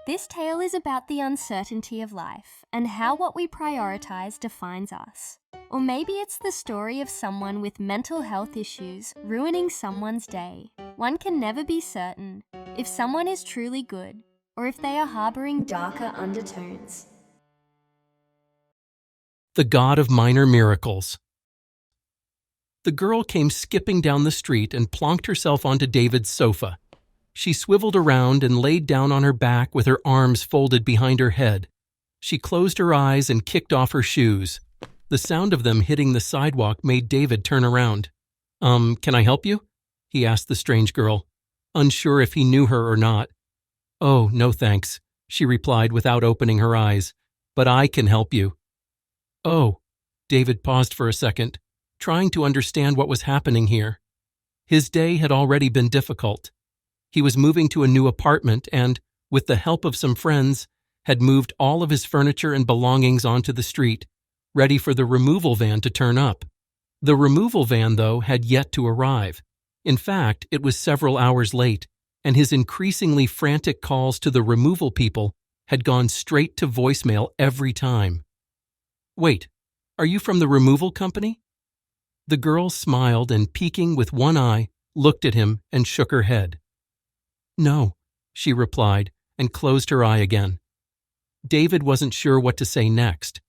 This tale is about the uncertainty of life and how what we prioritize defines us. Or maybe it's the story of someone with mental health issues ruining someone's day. One can never be certain if someone is truly good or if they are harboring darker undertones. The God of Minor Miracles. The girl came skipping down the street and plonked herself onto David's sofa. She swiveled around and laid down on her back with her arms folded behind her head. She closed her eyes and kicked off her shoes. The sound of them hitting the sidewalk made David turn around. Can I help you?" he asked the strange girl, unsure if he knew her or not. "Oh, no thanks," she replied without opening her eyes. "But I can help you." "Oh." David paused for a second, trying to understand what was happening here. His day had already been difficult. He was moving to a new apartment and, with the help of some friends, had moved all of his furniture and belongings onto the street, ready for the removal van to turn up. The removal van, though, had yet to arrive. In fact, it was several hours late, and his increasingly frantic calls to the removal people had gone straight to voicemail every time. "Wait, are you from the removal company?" The girl smiled and, peeking with one eye, looked at him and shook her head. "No," she replied, and closed her eye again. David wasn't sure what to say next.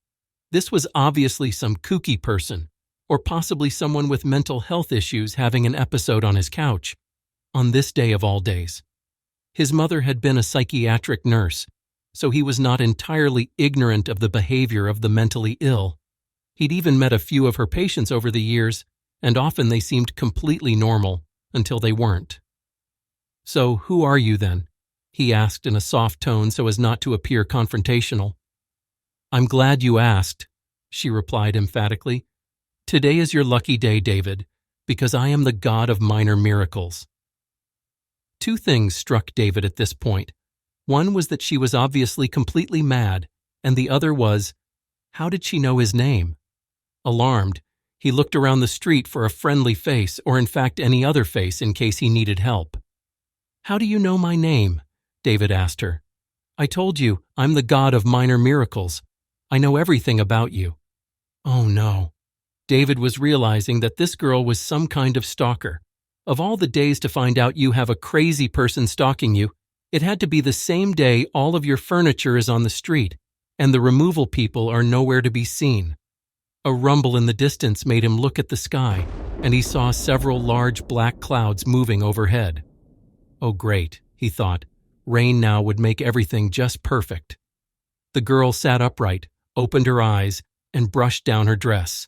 This was obviously some kooky person, or possibly someone with mental health issues having an episode on his couch, on this day of all days. His mother had been a psychiatric nurse, so he was not entirely ignorant of the behavior of the mentally ill. He'd even met a few of her patients over the years, and often they seemed completely normal, until they weren't. "So who are you then?" he asked in a soft tone so as not to appear confrontational. "I'm glad you asked," she replied emphatically. "Today is your lucky day, David, because I am the God of minor miracles." Two things struck David at this point. One was that she was obviously completely mad, and the other was, how did she know his name? Alarmed, he looked around the street for a friendly face, or in fact any other face in case he needed help. "How do you know my name?" David asked her. "I told you, I'm the God of minor miracles. I know everything about you." Oh no. David was realizing that this girl was some kind of stalker. Of all the days to find out you have a crazy person stalking you, it had to be the same day all of your furniture is on the street, and the removal people are nowhere to be seen. A rumble in the distance made him look at the sky, and he saw several large black clouds moving overhead. Oh great, he thought. Rain now would make everything just perfect. The girl sat upright, opened her eyes, and brushed down her dress.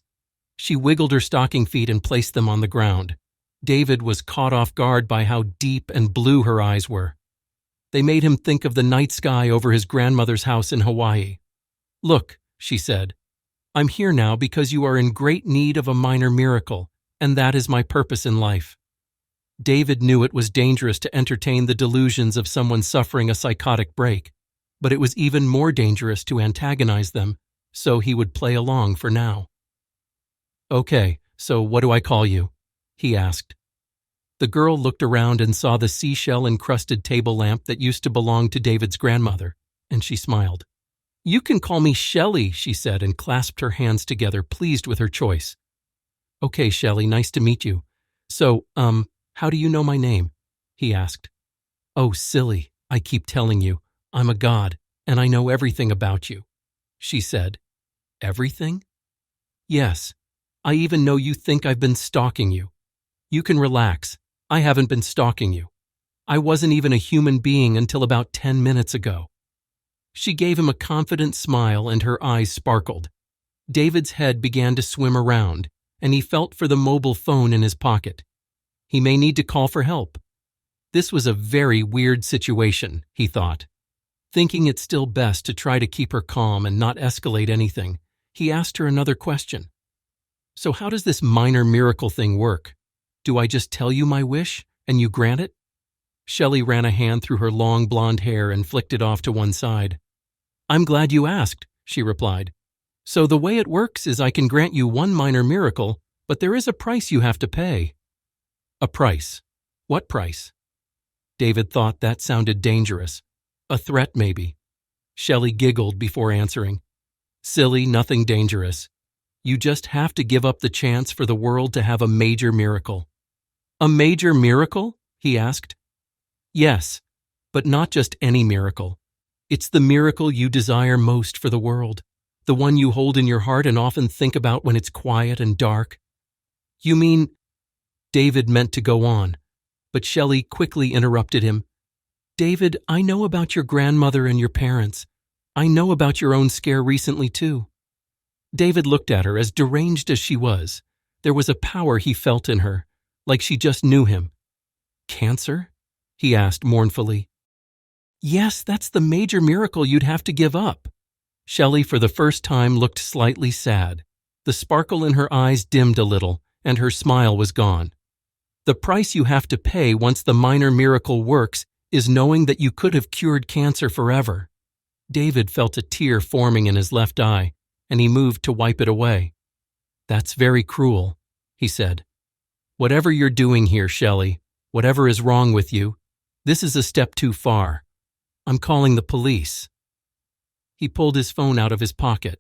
She wiggled her stocking feet and placed them on the ground. David was caught off guard by how deep and blue her eyes were. They made him think of the night sky over his grandmother's house in Hawaii. "Look," she said, "I'm here now because you are in great need of a minor miracle, and that is my purpose in life." David knew it was dangerous to entertain the delusions of someone suffering a psychotic break, but it was even more dangerous to antagonize them, so he would play along for now. "Okay, so what do I call you?" he asked. The girl looked around and saw the seashell-encrusted table lamp that used to belong to David's grandmother, and she smiled. "You can call me Shelley," she said, and clasped her hands together, pleased with her choice. "Okay, Shelley, nice to meet you. So, how do you know my name?" he asked. "Oh, silly, I keep telling you, I'm a god, and I know everything about you," she said. "Everything?" "Yes, I even know you think I've been stalking you. You can relax, I haven't been stalking you. I wasn't even a human being until about 10 minutes ago." She gave him a confident smile and her eyes sparkled. David's head began to swim around, and he felt for the mobile phone in his pocket. He may need to call for help. This was a very weird situation, he thought. Thinking it still best to try to keep her calm and not escalate anything, he asked her another question. "So how does this minor miracle thing work? Do I just tell you my wish, and you grant it?" Shelley ran a hand through her long blonde hair and flicked it off to one side. "I'm glad you asked," she replied. "So the way it works is I can grant you one minor miracle, but there is a price you have to pay." "A price? What price?" David thought that sounded dangerous. A threat, maybe. Shelley giggled before answering. Silly, nothing dangerous. You just have to give up the chance for the world to have a major miracle. A major miracle? He asked. Yes, but not just any miracle. It's the miracle you desire most for the world, the one you hold in your heart and often think about when it's quiet and dark. You mean… David meant to go on, but Shelley quickly interrupted him. David, I know about your grandmother and your parents. I know about your own scare recently, too. David looked at her, as deranged as she was. There was a power he felt in her, like she just knew him. Cancer? He asked mournfully. Yes, that's the major miracle you'd have to give up. Shelley, for the first time, looked slightly sad. The sparkle in her eyes dimmed a little, and her smile was gone. The price you have to pay once the minor miracle works is knowing that you could have cured cancer forever. David felt a tear forming in his left eye, and he moved to wipe it away. That's very cruel, he said. Whatever you're doing here, Shelley, whatever is wrong with you, this is a step too far. I'm calling the police. He pulled his phone out of his pocket.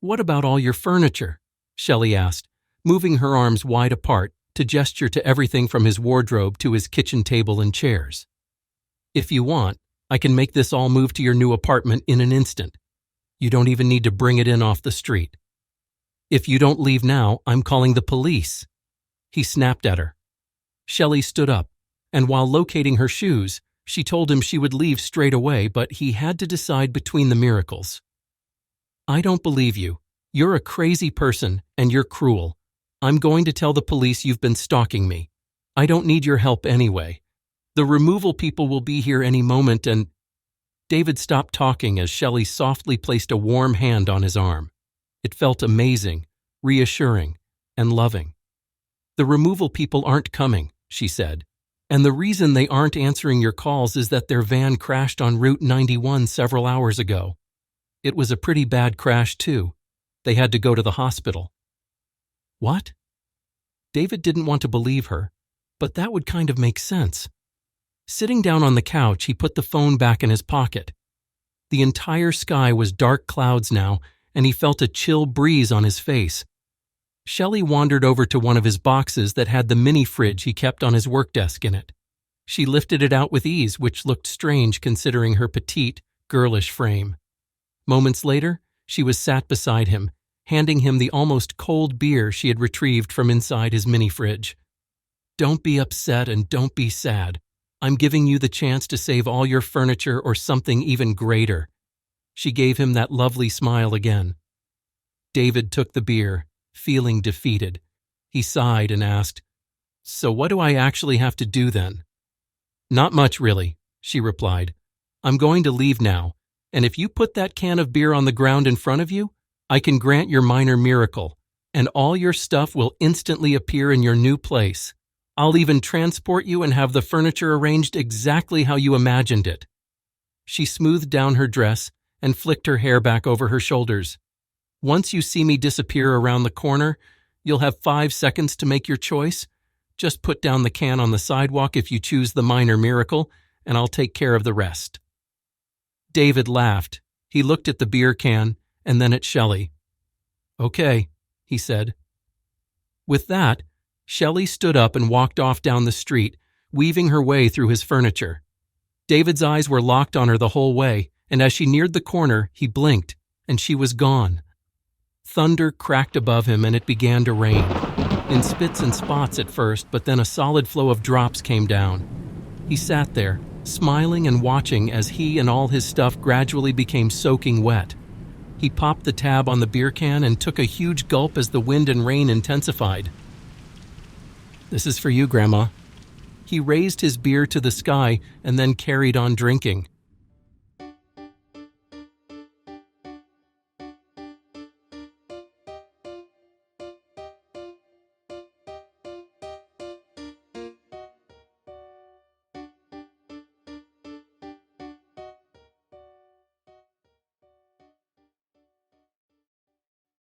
What about all your furniture? Shelley asked, moving her arms wide apart to gesture to everything from his wardrobe to his kitchen table and chairs. If you want, I can make this all move to your new apartment in an instant. You don't even need to bring it in off the street. If you don't leave now, I'm calling the police. He snapped at her. Shelley stood up, and while locating her shoes, she told him she would leave straight away, but he had to decide between the miracles. I don't believe you. You're a crazy person, and you're cruel. I'm going to tell the police you've been stalking me. I don't need your help anyway. The removal people will be here any moment and… David stopped talking as Shelley softly placed a warm hand on his arm. It felt amazing, reassuring, and loving. The removal people aren't coming, she said. And the reason they aren't answering your calls is that their van crashed on Route 91 several hours ago. It was a pretty bad crash, too. They had to go to the hospital. What? David didn't want to believe her, but that would kind of make sense. Sitting down on the couch, he put the phone back in his pocket. The entire sky was dark clouds now, and he felt a chill breeze on his face. Shelley wandered over to one of his boxes that had the mini fridge he kept on his work desk in it. She lifted it out with ease, which looked strange considering her petite, girlish frame. Moments later, she was sat beside him, handing him the almost cold beer she had retrieved from inside his mini fridge. Don't be upset and don't be sad. I'm giving you the chance to save all your furniture or something even greater. She gave him that lovely smile again. David took the beer, feeling defeated. He sighed and asked, So what do I actually have to do then? Not much, really, she replied. I'm going to leave now, and if you put that can of beer on the ground in front of you, I can grant your minor miracle, and all your stuff will instantly appear in your new place. I'll even transport you and have the furniture arranged exactly how you imagined it. She smoothed down her dress and flicked her hair back over her shoulders. Once you see me disappear around the corner, you'll have 5 seconds to make your choice. Just put down the can on the sidewalk if you choose the minor miracle, and I'll take care of the rest. David laughed. He looked at the beer can and then at Shelley. Okay, he said. With that, Shelley stood up and walked off down the street, weaving her way through his furniture. David's eyes were locked on her the whole way, and as she neared the corner, he blinked, and she was gone. Thunder cracked above him and it began to rain. In spits and spots at first, but then a solid flow of drops came down. He sat there, smiling and watching as he and all his stuff gradually became soaking wet. He popped the tab on the beer can and took a huge gulp as the wind and rain intensified. This is for you, Grandma. He raised his beer to the sky and then carried on drinking.